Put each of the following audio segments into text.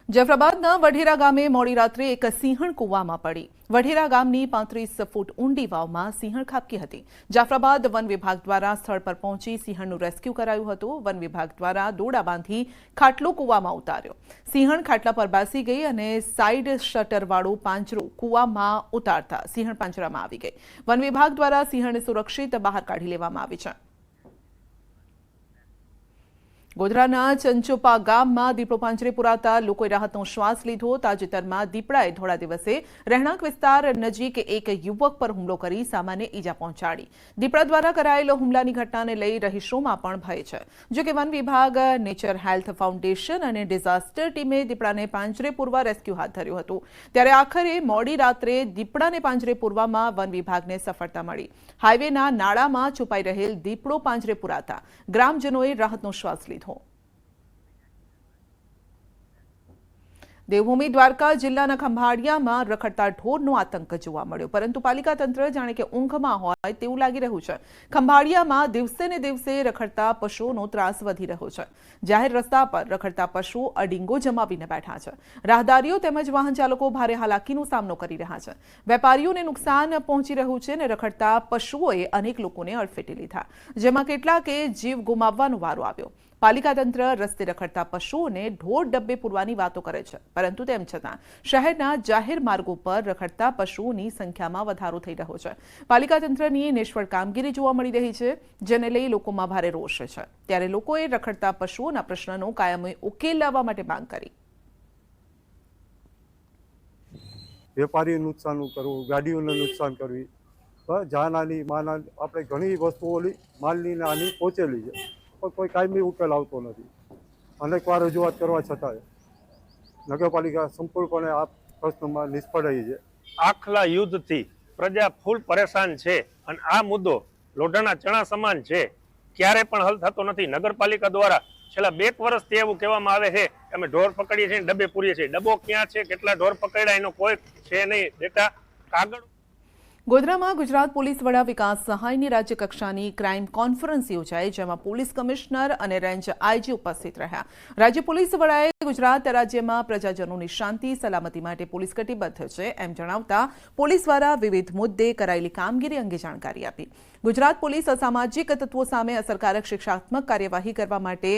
જાફરાબાદના વઢેરા ગામે મોડી રાત્રે એક સિંહણ કૂવામાં પડી। વઢેરા ગામની 35 ફૂટ ઊંડી વાવમાં સિંહણ ખાબકી હતી। જાફરાબાદ વન વિભાગ દ્વારા સ્થળ પર પહોંચી સિંહણનું રેસ્ક્યુ કરાયું હતું। વન વિભાગ દ્વારા દોરડા બાંધી ખાટલો કૂવામાં ઉતાર્યો। સિંહણ ખાટલા પર બેસી ગઈ અને સાઇડ શટરવાળું પાંજરું કૂવામાં ઉતારતા સિંહણ પાંજરામાં આવી ગઈ। વન વિભાગ દ્વારા સિંહણને સુરક્ષિત બહાર કાઢી લેવામાં આવી છે। ગોધરાના ચંચોપા ગામમાં દીપડો પાંજરે પુરાતા લોકોએ રાહતનો શ્વાસ લીધો। તાજેતરમાં દીપડાએ ધોળા દિવસે રહેણાંક વિસ્તાર નજીક એક યુવક પર હુમલો કરી સામાન્ય ઈજા પહોંચાડી। દીપડા દ્વારા કરાયેલો હુમલાની ઘટનાને લઈ રહીશોમાં પણ ભય છે। જો કે વન વિભાગ, નેચર હેલ્થ ફાઉન્ડેશન અને ડિઝાસ્ટર ટીમે દીપડાને પાંજરે પૂરવા રેસ્ક્યુ હાથ ધર્યું હતું। ત્યારે આખરે મોડી રાત્રે દીપડાને પાંજરે પૂરવામાં વન વિભાગને સફળતા મળી। હાઈવેના નાળામાં છુપાઈ રહેલ દીપડો પાંજરે પુરાતા ગ્રામજનોએ રાહતનો શ્વાસ લીધો। દેવભૂમિ દ્વારકા જિલ્લાના ખંભાળિયામાં રખડતા ઢોરનો આતંક જોવા મળ્યો, પરંતુ પાલિકા તંત્ર જાણે કે ઊંઘમાં હોય તેવું લાગી રહ્યું છે। ખંભાળિયામાં દિવસે ને દિવસે રખડતા પશુઓનો ત્રાસ વધી રહ્યો છે। જાહેર રસ્તા પર રખડતા પશુઓ અડીંગો જમાવીને બેઠા છે। રાહદારીઓ તેમજ વાહન ચાલકો ભારે હાલાકીનો સામનો કરી રહ્યા છે। વેપારીઓને નુકસાન પહોંચી રહ્યું છે અને રખડતા પશુઓએ અનેક લોકોને અડફેટે લીધા, જેમાં કેટલાકે જીવ ગુમાવવાનો વારો આવ્યો। પાલિકા તંત્ર રસ્તે રખડતા પશુઓને ઢોર ડબ્બે પૂરવાની વાતો કરે છે, પરંતુ તેમ છતાં શહેરના જાહેર માર્ગો પર રખડતા પશુઓની સંખ્યામાં વધારો થઈ રહ્યો છે। પાલિકા તંત્રની નિષ્ફળ કામગીરી જોવા મળી રહી છે, જેને લઈ લોકોમાં ભારે રોષ છે। ત્યારે લોકોએ રખડતા પશુઓના પ્રશ્નનો કાયમી ઉકેલ લાવવા માટે માંગ કરી। વેપારીને નુકસાન કરવું, ગાડીઓને નુકસાન કરવી, જાનહાની માનહાની, આપણે ઘણી વસ્તુઓ માલની હાની પહોંચેલી છે, પણ કોઈ કાયમી ઉકેલ આવતો નથી। અનેકવાર રજૂઆત કરવા છતાં નગરપાલિકા સંપૂર્ણપણે આ પ્રશ્નમાં નિષ્ફળ રહી છે। આખલા યુદ્ધથી પ્રજા ફૂલ પરેશાન છે અને આ મુદ્દો લોઢાના ચણા સમાન છે, ક્યારે પણ હલ થતો નથી। નગરપાલિકા દ્વારા છેલ્લા 2 વર્ષથી એવું કહેવામાં આવે છે કે અમે ઢોર પકડીએ છીએ, ડબ્બે પૂરીએ છીએ। ડબ્બો ક્યાં છે, કેટલા ઢોર પકડ્યા, એનો કોઈ છે નહીં ડેટા। કાગળ ગોધરામાં ગુજરાત પોલીસ વડા વિકાસ સહાયની રાજ્ય કક્ષાની ક્રાઇમ કોન્ફરન્સ યોજાઈ, જેમાં પોલીસ કમિશનર અને રેન્જ આઈજી ઉપસ્થિત રહ્યા। રાજ્ય પોલીસ વડાએ ગુજરાત રાજ્યમાં પ્રજાજનોની શાંતિ સલામતી માટે પોલીસ કટિબદ્ધ છે એમ જણાવતા પોલીસ દ્વારા વિવિધ મુદ્દે કરાયેલી કામગીરી અંગે જાણકારી આપી। ગુજરાત પોલીસ અસામાજિક તત્વો સામે અસરકારક શિક્ષાત્મક કાર્યવાહી કરવા માટે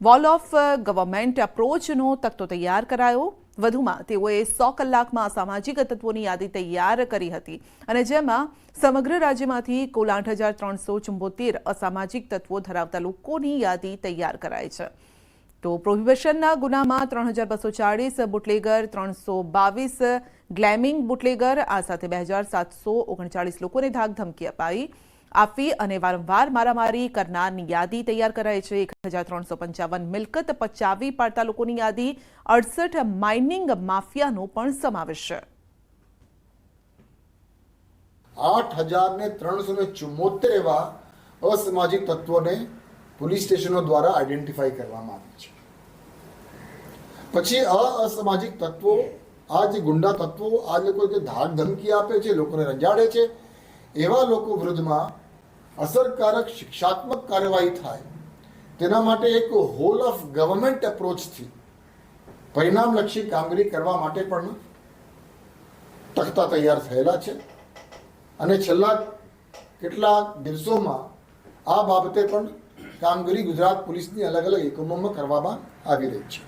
વોલ ઓફ ગવર્મેન્ટ એપ્રોચનો તખ્તો તૈયાર કરાયો। વધુમાં તેઓએ 100 કલાકમાં અસામાજિક તત્વોની યાદી તૈયાર કરી હતી અને જેમાં સમગ્ર રાજ્યમાંથી કુલ 8,374 અસામાજિક તત્વો ધરાવતા લોકોની યાદી તૈયાર કરાઈ છે। તો પ્રોહિબિશનના ગુનામાં 3,240 બુટલેગર, 322 ગ્લેમિંગ બુટલેગર, આ સાથે 2,739 લોકોને ધાકધમકી આપી અને વારંવાર મારામારી કરનારની યાદી તૈયાર કરાઈ છે। 1,355 મિલકત પચાવી પાડતા લોકોની યાદી, 68 માઇનિંગ માફિયાનો પણ સમાવેશ છે। 8,374 એવા અસામાજિક તત્વોને પોલીસ સ્ટેશનો દ્વારા આઈડેન્ટિફાઈ કરવામાં આવે છે। પછી અસામાજિક તત્વો, આ જે ગુંડા તત્વો, આ લોકો જે ધાક ધમકી આપે છે, લોકોને રંજાડે છે, એવા લોકો વિરુદ્ધમાં અસરકારક શિક્ષાત્મક કાર્યવાહી થાય તેના માટે એક હોલ ઓફ ગવર્મેન્ટ એપ્રોચથી પરિણામલક્ષી કામગીરી કરવા માટે પણ તખ્તા તૈયાર થયેલા છે અને છેલ્લા કેટલાક દિવસોમાં આ બાબતે પણ કામગીરી ગુજરાત પોલીસની અલગ અલગ એકમોમાં કરવામાં આવી રહી છે।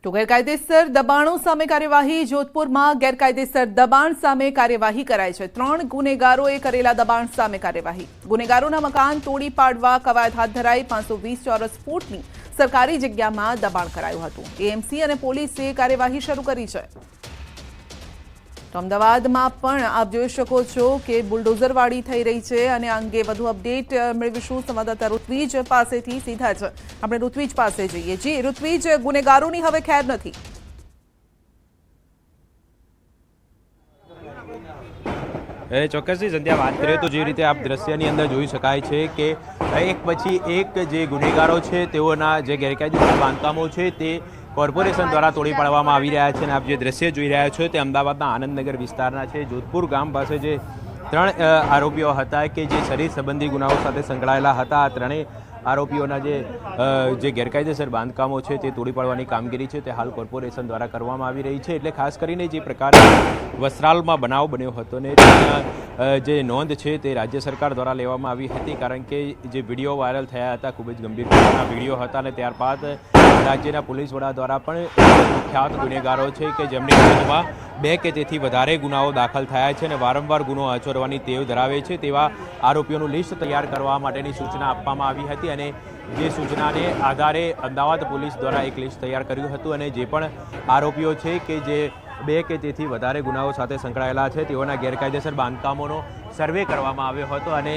તો ગેરકાયદેસર દબાણો સામે કાર્યવાહી। જોધપુરમાં ગેરકાયદેસર દબાણ સામે કાર્યવાહી કરાઈ છે। 3 ગુનેગારોએ કરેલા દબાણ સામે કાર્યવાહી। ગુનેગારોના મકાન તોડી પાડવા કવાયત હાથ ધરાઈ। 520 ચોરસ ફૂટની સરકારી જગ્યામાં દબાણ કરાયું હતું। એએમસી અને પોલીસે કાર્યવાહી શરૂ કરી છે। તો અમદાવાદમાં પણ આપ જોઈ શકો છો કે બુલડોઝરવાળી થઈ રહી છે અને આ અંગે વધુ અપડેટ મેળવીશું સંવાદદાતા ઋત્વિજ પાસેથી। સીધા જ આપણે ઋત્વિજ પાસે જઈએ। જી ઋત્વિજ, ગુનેગારોની હવે ખેર નથી? ચોક્કસથી સંધ્યા વાત કરીએ તો જે રીતે આપ દ્રશ્યની અંદર જોઈ શકાય છે કે એક પછી એક જે ગુનેગારો છે તેઓના જે ગેરકાયદેસર બાંધકામો છે તે કોર્પોરેશન દ્વારા તોડી પાડવામાં આવી રહ્યા છે। અને આપ જે દ્રશ્ય જોઈ રહ્યા છો તે અમદાવાદના આનંદનગર વિસ્તારના છે। જોધપુર ગામ પાસે જે 3 આરોપીઓ હતા કે જે શરીર સંબંધી ગુનાઓ સાથે સંકળાયેલા હતા, આ ત્રણેય આરોપીઓના જે ગેરકાયદેસર બાંધકામો છે તે તોડી પાડવાની કામગીરી છે તે હાલ કોર્પોરેશન દ્વારા કરવામાં આવી રહી છે. એટલે ખાસ કરીને જે પ્રકારે વસ્ત્રાલમાં બનાવ બન્યો હતો ને તેના જે નોંધ છે તે રાજ્ય સરકાર દ્વારા લેવામાં આવી હતી, કારણ કે જે વિડીયો વાયરલ થયા હતા ખૂબ જ ગંભીર પ્રકારના વિડીયો હતા અને ત્યારબાદ રાજ્યના પોલીસ વડા દ્વારા પણ મુખ્યાત ગુનેગારો છે કે જેમની વિરુદ્ધમાં 2 કે તેથી વધારે ગુનાઓ દાખલ થયા છે અને વારંવાર ગુનો આચરવાની ટેવ ધરાવે છે તેવા આરોપીઓનું લિસ્ટ તૈયાર કરવા માટેની સૂચના આપવામાં આવી હતી અને જે સૂચનાને આધારે અમદાવાદ પોલીસ દ્વારા એક લિસ્ટ તૈયાર કર્યું હતું અને જે પણ આરોપીઓ છે કે જે 2 કે તેથી વધારે ગુનાઓ સાથે સંકળાયેલા છે તેઓના ગેરકાયદેસર બાંધકામોનો સર્વે કરવામાં આવ્યો હતો અને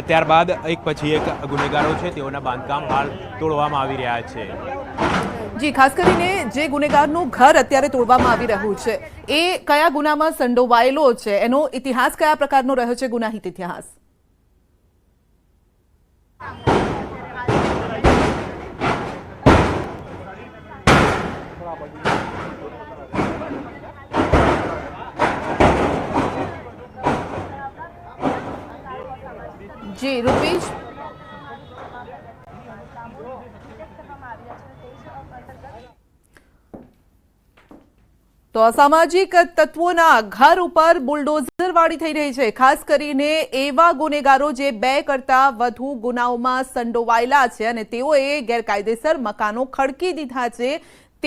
ત્યારબાદ એક પછી એક ગુનેગારો છે તેઓના બાંધકામ હાલ તોડવામાં આવી રહ્યા છે. જી, ખાસ કરીને જે ગુનેગારનું ઘર અત્યારે તોડવામાં આવી રહ્યું છે એ કયા ગુનામાં સંડોવાયેલો છે, એનો ઇતિહાસ કયા પ્રકારનો રહ્યો છે, ગુનાહિત ઇતિહાસ? જી રૂપેશ, તો અસામાજિક તત્વોના ઘર ઉપર બુલડોઝરવાળી થઈ રહી છે, ખાસ કરીને એવા ગુનેગારો જે 2 કરતાં વધુ ગુનાઓમાં સંડોવાયેલા છે અને તેઓએ ગેરકાયદેસર મકાનો ખડકી દીધા છે.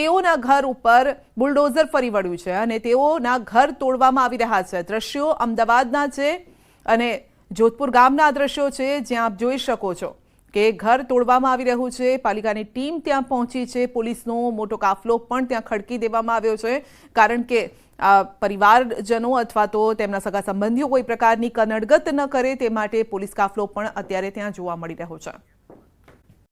તેઓના ઘર ઉપર બુલડોઝર ફરી વળ્યું છે અને તેઓના ઘર તોડવામાં આવી રહ્યા છે. દ્રશ્યો અમદાવાદના છે અને જોધપુર ગામના દ્રશ્યો છે, જ્યાં આપ જોઈ શકો છો કે ઘર તોડવામાં આવી રહ્યું છે. પાલિકાની ટીમ ત્યાં પહોંચી છે, પોલીસનો મોટો કાફલો પણ ત્યાં ખડકી દેવામાં આવ્યો છે, કારણ કે પરિવારજનો અથવા તો તેમના સગા સંબંધીઓ કોઈ પ્રકારની કનડગત ન કરે તે માટે પોલીસ કાફલો પણ અત્યારે ત્યાં જોવા મળી રહ્યો છે.